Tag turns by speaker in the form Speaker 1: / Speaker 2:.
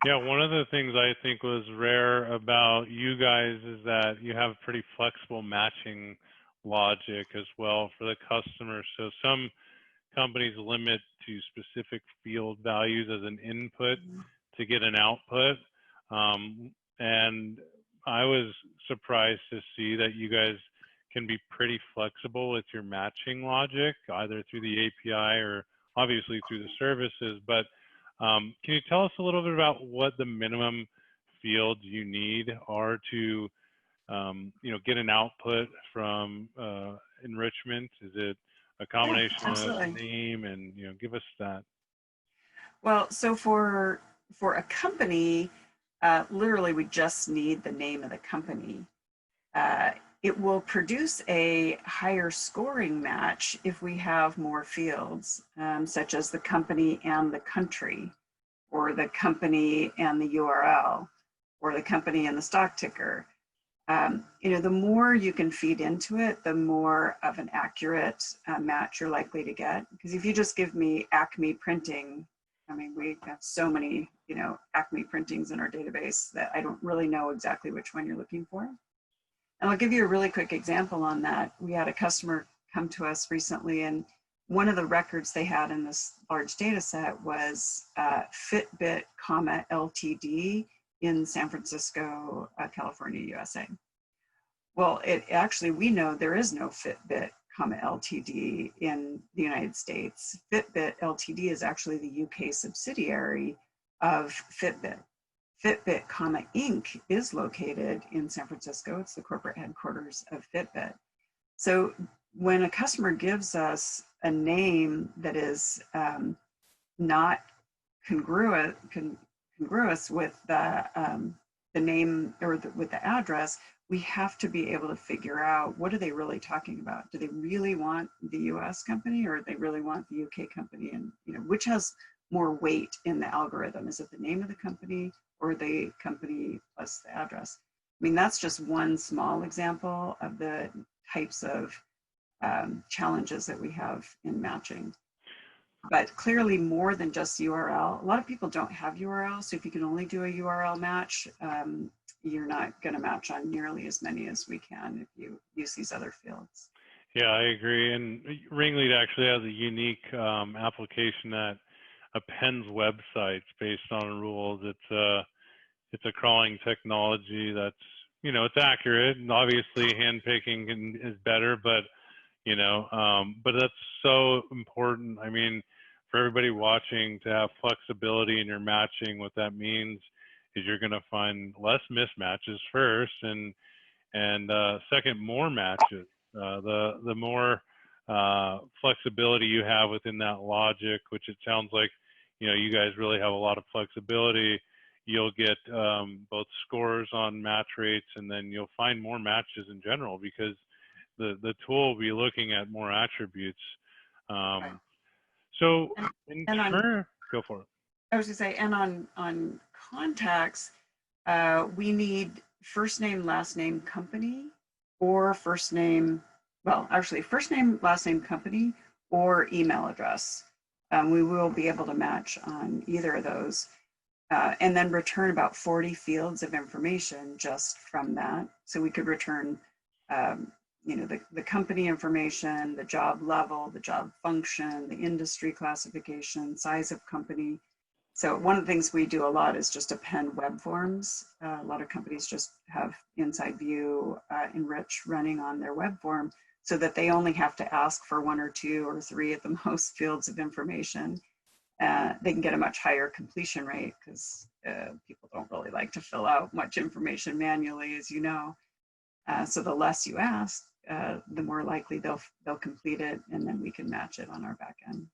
Speaker 1: Yeah, one of the things I think was rare about you guys is that you have pretty flexible matching logic as well for the customer. So some companies limit to specific field values as an input to get an output. And I was surprised to see that you guys can be pretty flexible with your matching logic, either through the API or obviously through the services. But can you tell us a little bit about what the minimum fields you need are to get an output from enrichment? Is it a
Speaker 2: Yeah,
Speaker 1: combination of
Speaker 2: absolutely.
Speaker 1: name and, give us that?
Speaker 2: Well, so for a company, literally we just need the name of the company. Uh, it will produce a higher scoring match if we have more fields, such as the company and the country, or the company and the URL, or the company and the stock ticker. The more you can feed into it, the more of an accurate match you're likely to get. Because if you just give me Acme Printing, I mean, we have so many, Acme printings in our database that I don't really know exactly which one you're looking for. And I'll give you a really quick example on that. We had a customer come to us recently, and one of the records they had in this large data set was Fitbit, Ltd. In San Francisco, California, USA. Well, we know there is no Fitbit, Ltd. In the United States. Fitbit Ltd. is actually the UK subsidiary of Fitbit. Fitbit, Inc. is located in San Francisco. It's the corporate headquarters of Fitbit. So when a customer gives us a name that is not congruous with the name or with the address, we have to be able to figure out, what are they really talking about? Do they really want the US company, or do they really want the UK company? And which has more weight in the algorithm? Is it the name of the company or the company plus the address? I mean, that's just one small example of the types of challenges that we have in matching. But clearly more than just URL. A lot of people don't have URL, so if you can only do a URL match, you're not going to match on nearly as many as we can if you use these other fields.
Speaker 1: Yeah, I agree. And RingLead actually has a unique application that appends websites based on rules. It's a crawling technology that's, it's accurate, and obviously handpicking is better, but but that's so important. I mean, for everybody watching, to have flexibility in your matching, what that means is you're going to find less mismatches first, and second, more matches. The more flexibility you have within that logic, which it sounds like you guys really have a lot of flexibility, you'll get both scores on match rates, and then you'll find more matches in general, because the tool will be looking at more attributes. So in turn, go for it.
Speaker 2: I was going to say, and on contacts, we need first name, last name, company, or first name, last name, company, or email address. We will be able to match on either of those, and then return about 40 fields of information just from that. So we could return the company information, the job level, the job function, the industry classification, size of company. So one of the things we do a lot is just append web forms. A lot of companies just have InsideView Enrich running on their web form, so that they only have to ask for 1 or 2 or 3 at the most fields of information. They can get a much higher completion rate, because people don't really like to fill out much information manually, as you know. So the less you ask, the more likely they'll complete it, and then we can match it on our back end.